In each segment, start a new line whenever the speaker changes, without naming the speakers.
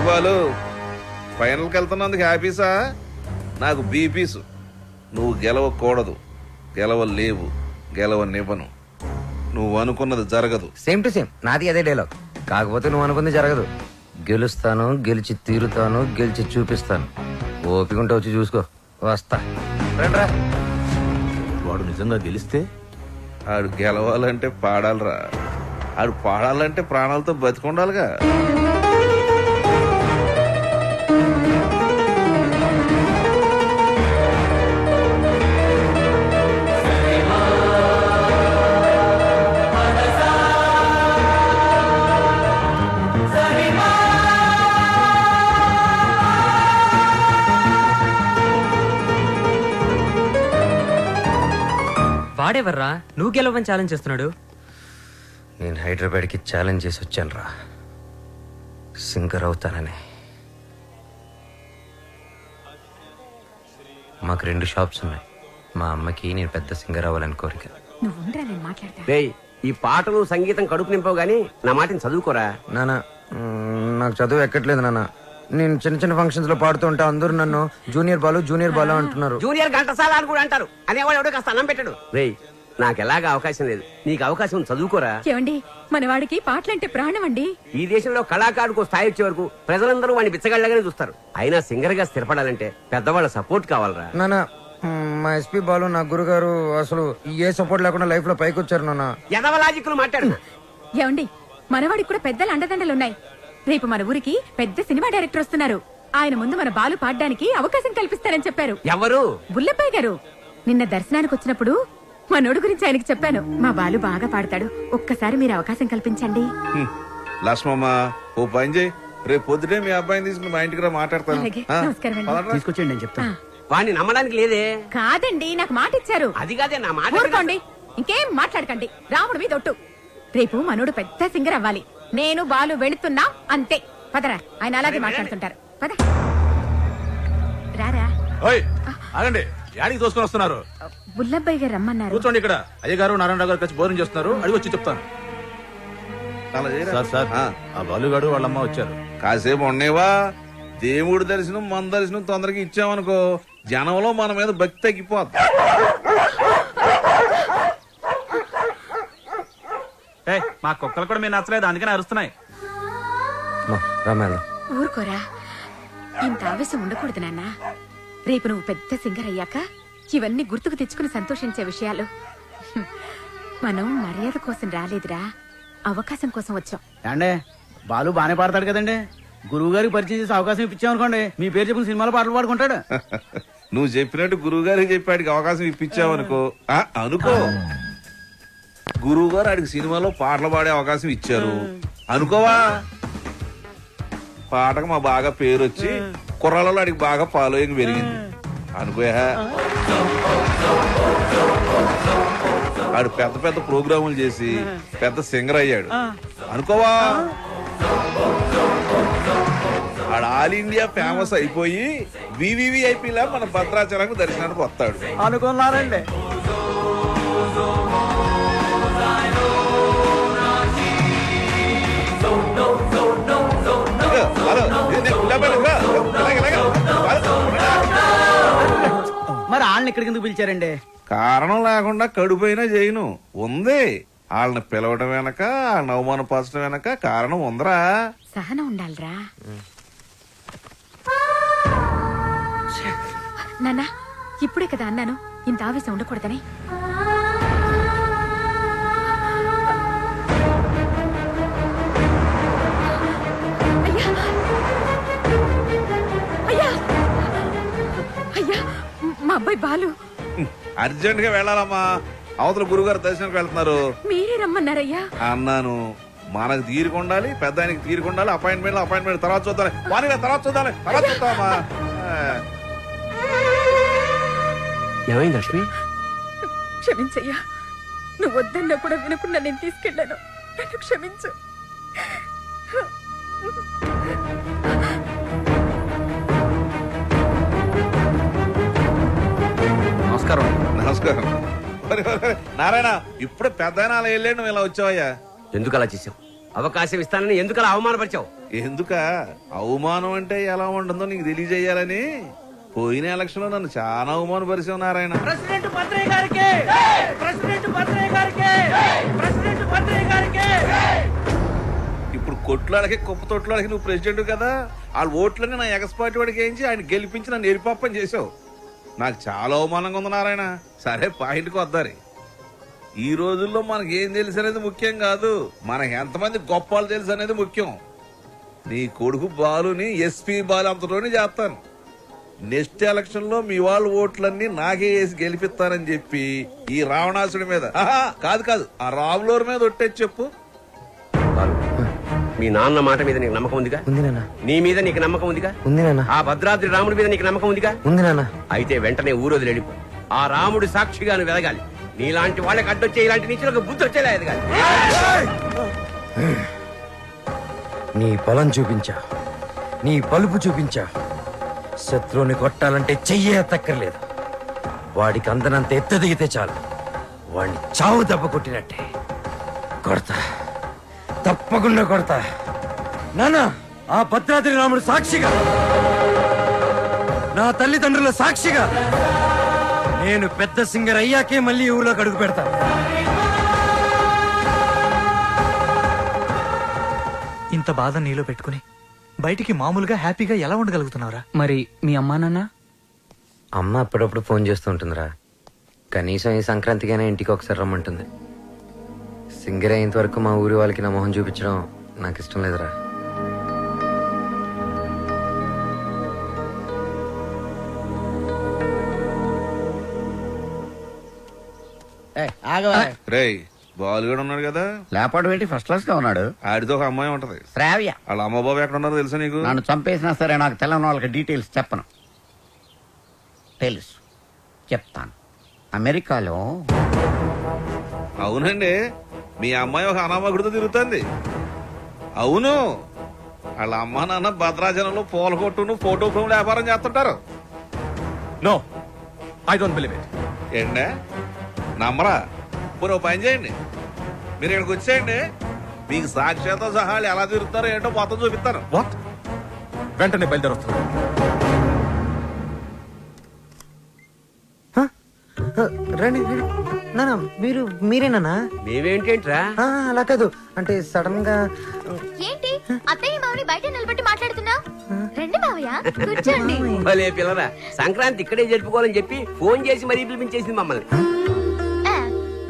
బాలు ఫైనల్కి వెళ్తున్నందుకు హ్యాపీసా? నాకు బీపీసు. నువ్వు గెలవకూడదు, గెలవలేవు, గెలవనివ్వను. నువ్వు అనుకున్నది జరగదు.
సేమ్ టు సేమ్ నాది అదే డైలాగ్. కాకపోతే నువ్వు అనుకుంది జరగదు. గెలుస్తాను, గెలిచి తీరుతాను, గెలిచి చూపిస్తాను. ఓపిక ఉంటే వచ్చి చూసుకో. వస్తా. రండ్రా.
వాడు నిజంగా గెలిస్తే
ఆడు గెలవాలంటే పాడాలరా. ఆడు పాడాలంటే ప్రాణాలతో బతికొండాలిగా.
వాడేవర్రా నువ్వు గెలవని ఛాలెంజ్ చేస్తున్నాడు?
నేను హైదరాబాద్కి ఛాలెంజ్ చేసి వచ్చాను రా, సింగర్ అవుతానని. మాకు 2 షాప్స్ ఉన్నాయి. మా అమ్మకి నేను పెద్ద సింగర్ అవ్వాలని కోరిక.
రేయ్, ఈ పాటలు సంగీతం కడుపు నింపవు గానీ నా మాటని చదువుకోరా.
నాన్న నాకు చదువు ఎక్కట్లేదు నాన్న. నేను చిన్న చిన్న ఫంక్షన్స్ లో పాడుతూ ఉంటా, అందరూ నన్ను జూనియర్ బాలు అంటున్నారు.
జూనియర్ ఘంటసాల అని కూడా అంటారు. అనేవాడు ఎవడో కాస్త అన్నం పెట్టాడు. రేయ్, నాకు ఎలాగా అవకాశం లేదు, నీకు అవకాశం చదువుకోరా.
ఏమండి, మనవాడికి పాటలంటే ప్రాణం అండి.
ఈ దేశంలో కళాకారుకు స్థాయి వచ్చే వరకు ప్రజలందరూ వాడిని బిచ్చగాళ్ళగానే చూస్తారు. అయినా సింగర్ గా స్థిరపడాలంటే పెద్దవాళ్ళ సపోర్ట్ కావాలరా.
నాన్న మా ఎస్పీ బాలు నా గురుగారు అసలు ఏ సపోర్ట్ లేకుండా లైఫ్ లో పైకి వచ్చారు నాన్న.
ఎదవ లాజిక్లు మాట్లాడు.
ఏమండి, మనవాడికి కూడా పెద్దల అండదండలున్నాయి. రేపు మన ఊరికి పెద్ద సినిమా డైరెక్టర్ వస్తున్నారు. ఆయన ముందు మన బాలు పాడడానికి అవకాశం కల్పిస్తారని చెప్పారు.
ఎవరు?
బుల్లబ్బాయి గారు. నిన్న దర్శనానికి వచ్చినప్పుడు మనోడు గురించి ఆయనకి చెప్పాను. మా బాలు బాగా పాడతాడు, ఒక్కసారి మీరు అవకాశం కల్పించండి.
లక్ష్మమ్మ, ఓ పని చేయి, రేపు పొద్దుటే మీ అబ్బాయిని తీసుకుని మా ఇంటికి రా, మాట్లాడతాను.
అలాగే, నమస్కారం అండి.
తీసుకొచ్చేయండి అని చెప్తాను. వాడిని నమ్మడానికి లేదే.
కాదండి, నాకు మాట ఇచ్చారు.
అది కాదే నా మాట.
ఊరుకోండి, ఇంకేం మాట్లాడకండి. రాముడు మీద ఒట్టు. రేపు మనోడు పెద్ద సింగర్ అవ్వాలి. నేను బాలు వెళుతున్నా అంతే. పదరా, ఆయన అలాగే మాట్లాడుతుంటారు. పద రారా.
ఆగండి, యాడికి తోసుకొని వస్తున్నారు?
బుల్లబ్బాయి గారు రమ్మన్నారు.
కూర్చోండి ఇక్కడ. అయ్యగారు నారాయణరావు గారు కలిసి భోజనం చేస్తున్నారు, అడిగి వచ్చి చెప్తాను.
అలా చేయరా?
సార్ సార్, ఆ బాలుగాడు వాళ్ళమ్మ వచ్చారు.
కాసేపు ఉండేవా? దేవుడి దర్శనం మన దర్శనం తొందరగా ఇచ్చామనుకో, జనంలో మన మీద భక్తి తగ్గిపోద్ది.
మా కుక్కలు కూడా మీరు నచ్చలేదు, అందుకని అరుస్తున్నాయి.
ఊరుకోరా, ఇంత ఆవేశం ఉండకూడదు నాన్న. రేపు నువ్వు పెద్ద సింగర్ అయ్యాక ఇవన్నీ గుర్తుకు తెచ్చుకుని సంతోషించే విషయాలు. మనం మర్యాద కోసం రాలేదురా, అవకాశం కోసం వచ్చాం.
అంటే బాలు బానే పాడతాడు కదండి. గురువు గారికి పరిచయం చేసి అవకాశం ఇప్పించామనుకోండి, మీ పేరు చెప్పిన సినిమాలో పాటలు పాడుకుంటాడు.
నువ్వు చెప్పినట్టు గురువు గారికి చెప్పాడికి అవకాశం ఇప్పించావనుకో, అనుకో గురువు గారు ఆడికి సినిమాలో పాటలు పాడే అవకాశం ఇచ్చారు అనుకోవా, పాటకు మా బాగా పేరు వచ్చి కుర్రాళ్ళలో ఆడికి బాగా ఫాలోయింగ్ పెరిగింది అనుకోయా. ఆడు పెద్ద పెద్ద ప్రోగ్రాములు చేసి పెద్ద సింగర్ అయ్యాడు అనుకోవా. ఆడు ఆల్ ఇండియా ఫేమస్ అయిపోయి వివివిఐపీ లా మన భద్రాచలకు దర్శనానికి వస్తాడు
అనుకున్నారండి. మరి వాళ్ళని ఇక్కడికి ఎందుకు పిలిచారండి?
కారణం లేకుండా కడుపైనా చేయను ఉంది. వాళ్ళని పిలవడం వెనక, వాళ్ళని అవమానపరచడం వెనక కారణం ఉందరా.
సహనం ఉండాలిరా నాన్న. ఇప్పుడే కదా అన్నాను ఇంత ఆవేశం ఉండకూడదని. అయ్యా, మా అబ్బాయి బాలు
అర్జెంట్ గా వెళ్ళాలమ్మా, అవతల గురుగారు దర్శనానికి వెళ్తున్నారు.
మీరే రమ్మన్నారయ్యా.
అన్నాను, మనకు తీరుకుండాలి, పెద్ద ఆయనకి తీరుకుండాలి. అపాయింట్మెంట్ తర్వాత చూద్దాం, తర్వాత చూద్దామా.
ఏమైంది లక్ష్మి?
క్షమించయ్యా, నువ్వు వద్దన్నా కూడా వినకుండా నేను తీసుకెళ్ళాను. నన్ను క్షమించు.
నమస్కారం. నారాయణ, ఇప్పుడు పెద్ద వెళ్ళాడు, నువ్వు ఇలా వచ్చావయ్యా?
ఎందుకు అలా చేసావు? అవకాశం ఇస్తానని ఎందుకు అలా అవమానపరిచావు?
ఎందుక అవమానం అంటే ఎలా ఉంటుందో నీకు తెలియజేయాలని పోయిన ఎలక్షన్ లో నన్ను చాలా అవమానపరిచావు నారాయణ.
ప్రెసిడెంట్ పత్రే గారికి ప్రెసిడెంట్ పత్రే గారికి ప్రెసిడెంట్ పత్రే గారికి
ఇప్పుడు కొట్లాడకి కుప్ప తొట్లాడకి నువ్వు ప్రెసిడెంట్ కదా, వాళ్ళ ఓట్లని నా ఎగస్పాటి వాడికి వేయించి ఆయన గెలిపించి నన్ను ఎరిపాపం చేసావు. నాకు చాలా అవమానంగా ఉంది నారాయణ. సరే పాయింట్కి వద్దారి. ఈ రోజుల్లో మనకి ఏం తెలుసు అనేది ముఖ్యం కాదు, మనకి ఎంతమంది గొప్పలు తెలుసు అనేది ముఖ్యం. నీ కొడుకు బాలుని ఎస్పీ బాలు అంతలోనే చేస్తాను. నెక్స్ట్ ఎలక్షన్ లో మీ వాళ్ళ ఓట్లన్నీ నాకే వేసి గెలిపిస్తానని చెప్పి ఈ రావణాసుడి మీద కాదు ఆ రాములోరి మీద ఒట్టేసి చెప్పు.
మీ నాన్న మాట మీద నీకు నమ్మకం ఉందిగా?
ఉంది నాన్న.
నీ మీద నీకు నమ్మకం ఉందిగా?
ఉంది నాన్న.
ఆ భద్రాద్రి రాముడి మీద నీకు నమ్మకం ఉందిగా?
ఉంది నాన్న.
అయితే వెంటనే ఊరోజులు వెళ్ళిపో. ఆ రాముడి సాక్షిగా నువ్వు వెలగాలి. నీలాంటి వాళ్ళకి అడ్డొచ్చే ఇలాంటి నీచులకు బుద్ధి వచ్చేలా ఎదగాలి.
నీ బలం చూపించా, నీ పలుపు చూపించా. శత్రువుని కొట్టాలంటే చెయ్యే తక్కర్లేదు. వాడికి అందనంత ఎత్తు దిగితే చాలు, వాడిని చావు దెబ్బ కొట్టినట్టే కొడతా, తప్పకుండా కొడతా. నాన్న, ఆ భద్రాద్రి రాముడు సాక్షిగా, నా తల్లిదండ్రుల సాక్షిగా నేను పెద్ద సింగర్ అయ్యాకే మళ్ళీ ఊళ్ళోకి అడుగు పెడతా.
ఇంత బాధ నీలో పెట్టుకుని బయటికి మామూలుగా హ్యాపీగా ఎలా ఉండగలుగుతున్నావురా?
మరి మీ అమ్మా నాన్న?
అమ్మ అప్పుడప్పుడు ఫోన్ చేస్తూ ఉంటుందిరా. కనీసం ఈ సంక్రాంతికైనా ఇంటికి ఒకసారి రమ్మంటుంది. సింగర్ అయ్యేంత వరకు మా ఊరి వాళ్ళకి నా మొహం చూపించడం నాకు ఇష్టం లేదురా.
రేయ్, బాలు కూడా ఉన్నాడు కదా,
లేపాడు ఏంటి ఫస్ట్ క్లాస్ గా ఉన్నాడు.
ఆడితో ఒక అమ్మాయి ఉంటది.
శ్రావ్య
వాళ్ళ అమ్మ బాబు ఎక్కడ ఉన్నారో తెలుసా నీకు?
నన్ను చంపేసినా సరే నాకు తెల్లని వాళ్ళకి డీటెయిల్స్ చెప్పను. తెలుసు, చెప్తాను. అమెరికాలో
అవునండి, మీ అమ్మాయి ఒక అనామకుడితో తిరుగుతుంది. అవును, వాళ్ళ అమ్మ నాన్న భద్రాచలంలో పూల కొట్టును ఫోటో ఫ్రేమ్ వ్యాపారం చేస్తుంటారు.
No, I don't believe it.
ఏంటే నమ్మరా? పోనీ ఓ పని చేయండి, మీరు ఇక్కడికి వచ్చేయండి, మీకు సాక్ష్యాలతో సహా వాళ్ళు ఎలా తిరుగుతారో ఏంటో మొత్తం చూపిస్తాను.
వాట్? వెంటనే బయలుదేరుతున్నాను.
రండి రండి. నానా, మీరేనా?
మేమేంటేంట్రా?
అలా కాదు, అంటే సడన్ గా
ఏంటి అత్తయ్య మామని బయట నిలబెట్టి మాట్లాడుతున్నా? రండి మావయ్య, కూర్చోండి.
భలే పిల్లరా, సంక్రాంతి ఇక్కడే జరుపుకోవాలని చెప్పి ఫోన్ చేసి మరీ పిలిపించేసింది మమ్మల్ని.
ఆ,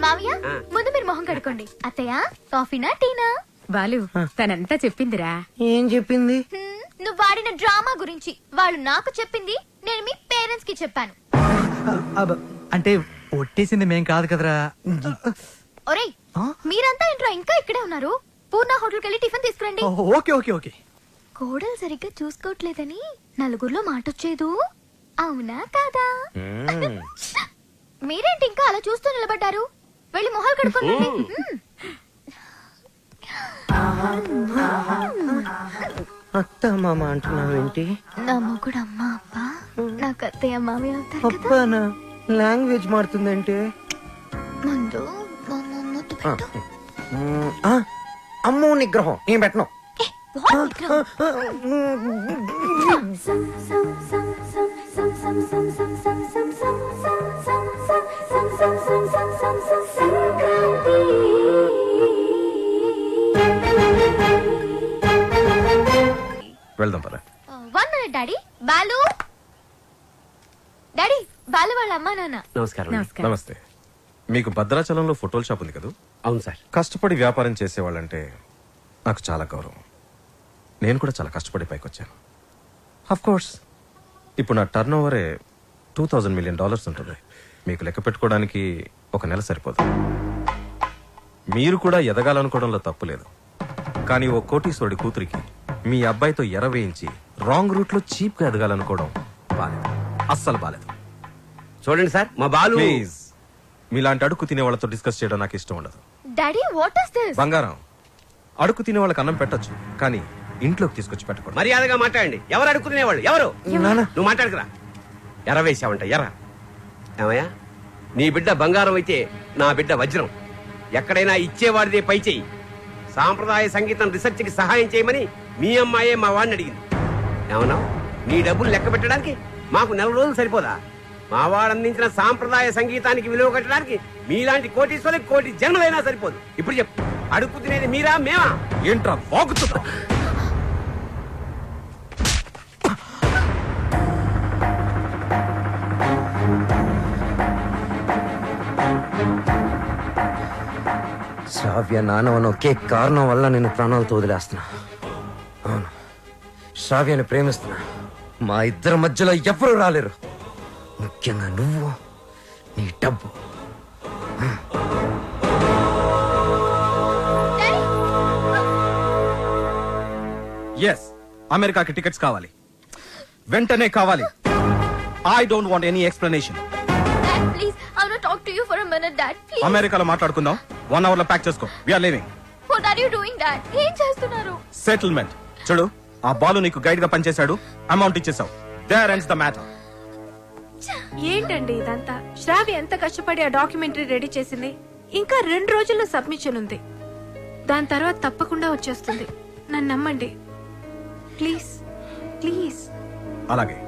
మావయ్య ముందు మీరు మొహం కడుకోండి. అత్తయ్య కాఫీనా టీనా?
బాలు తనంతా చెప్పిందిరా.
ఏం చెప్పింది?
నువ్వు వాడిన డ్రామా గురించి. వాళ్ళు నాకు చెప్పింది, నేను మీ పేరెంట్స్ కి చెప్పాను.
అంటే ఒట్టేసింది మేం కాదు కదరా.
ఒరేయ్, మీరంతా ఏంట్రా ఇంకా ఇక్కడే ఉన్నారు? పూర్ణ హోటల్కి వెళ్ళి టిఫిన్ తీసుకురండి.
Okay okay okay.
కోడలు సరిగ్గా చూసుకోవట్లేదని నలుగురిలో మాటొచ్చేదు, అవునా కాదా? మీరేంటి ఇంకా అలా చూస్తూ నిలబడ్డారు? వెళ్ళి మొహాలు కడుక్కోండి.
అత్త మామ అంటున్నావేంటి?
నా మొగుడు అమ్మ అప్ప, నాకు అత్తయ్య మామయ్య అవుతారు కదా.
అబ్బానా లాంగ్వేజ్ మారుతుందంటే?
ముందు ముద్దు పెట్టు.
అమ్మో నిగ్రహం నేను పెట్టను.
వెళ్దాం పద.
1 minute daddy. Balu daddy, Balu వాళ్ళ అమ్మా నాన్న.
నమస్కారం.
నమస్తే. మీకు భద్రాచలంలో ఫోటోల షాప్ ఉంది కదా?
అవును సార్.
కష్టపడి వ్యాపారం చేసేవాళ్ళంటే నాకు చాలా గౌరవం. నేను కూడా చాలా కష్టపడి పైకి వచ్చాను. అఫ్ కోర్స్ ఇప్పుడు నా టర్న్ ఓవరే $2000 మిలియన్ ఉంటుంది. మీకు లెక్క పెట్టుకోవడానికి ఒక నెల సరిపోదు. మీరు కూడా ఎదగాలనుకోవడంలో తప్పు లేదు. కానీ ఓ కోటీశ్వరుడి కూతురికి మీ అబ్బాయితో ఎరవేయించి రాంగ్ రూట్ లో చీప్ గా ఎదగాలనుకోవడం బాలేదు, అస్సలు బాలేదు.
చూడండి సార్, మా బాలు.
ప్లీజ్, మీలాంటి అడుగు తినే వాళ్ళతో డిస్కస్ చేయడం నాకు ఇష్టం ఉండదు.
Daddy, what is this?
బంగారం, అడుగు తినే వాళ్ళకి అన్నం పెట్టొచ్చు, కానీ ఇంట్లోకి తీసుకొచ్చి పెట్టకూడదు.
మర్యాదగా మాట్లాడండి. ఎవరు అడుక్కునేవాళ్ళు? ఎవరు? నువ్వు మాట్లాడుకురా. ఎర్ర వేసావంట, ఎర్ర. ఏమయ్యా, నీ బిడ్డ బంగారం అయితే నా బిడ్డ వజ్రం. ఎక్కడైనా ఇచ్చేవాడిదే పై చెయ్యి. సాంప్రదాయ సంగీతం రీసెర్చ్ కి సహాయం చేయమని మీ అమ్మాయే మా వాడిని అడిగింది. ఏమన్నావు? నీ డబ్బులు లెక్క పెట్టడానికి మాకు 4 రోజులు సరిపోదా? మా వాడు అందించిన సాంప్రదాయ సంగీతానికి విలువ కట్టడానికి మీలాంటి కోటీశ్వరులకు కోటి జన్మలైనా సరిపోదు. ఇప్పుడు చెప్పు, అడుక్కు తినేది మీరా మేమా?
ఏంట్రా వాగుతున్నా?
శ్రావ్య నానవన ఒకే కారణం వల్ల నేను ప్రాణాలతో వదిలేస్తున్నా. అవును, శ్రావ్యని ప్రేమిస్తున్నా. మా ఇద్దరి మధ్యలో ఎవరు రాలేరు, ముఖ్యంగా నువ్వు, నీ డబ్బు.
ఎస్, అమెరికాకి టికెట్స్ కావాలి, వెంటనే కావాలి. I don't want any explanation.
Dad, please, I want to talk to you for a minute, Dad. Please.
అమెరికాలో మాట్లాడుకుందాం. 1 hour లో ప్యాక్ చేసుకో. We are leaving.
What are you doing, Dad? ఏం చేస్తున్నారు?
సెటిల్మెంట్. చూడు, ఆ బాలు నీకు గైడ్ గా పనిచేశాడు, అమౌంట్ ఇచ్చేసావు. There ends the matter.
ఏంటండి ఇదంతా? శ్రావ్య ఎంత కష్టపడి ఆ డాక్యుమెంటరీ రెడీ చేసింది. ఇంకా 2 రోజుల్లో సబ్మిషన్ ఉంది. దాని తర్వాత తప్పకుండా వచ్చేస్తుంది. నన్ను నమ్మండి ప్లీజ్, ప్లీజ్.
అలాగే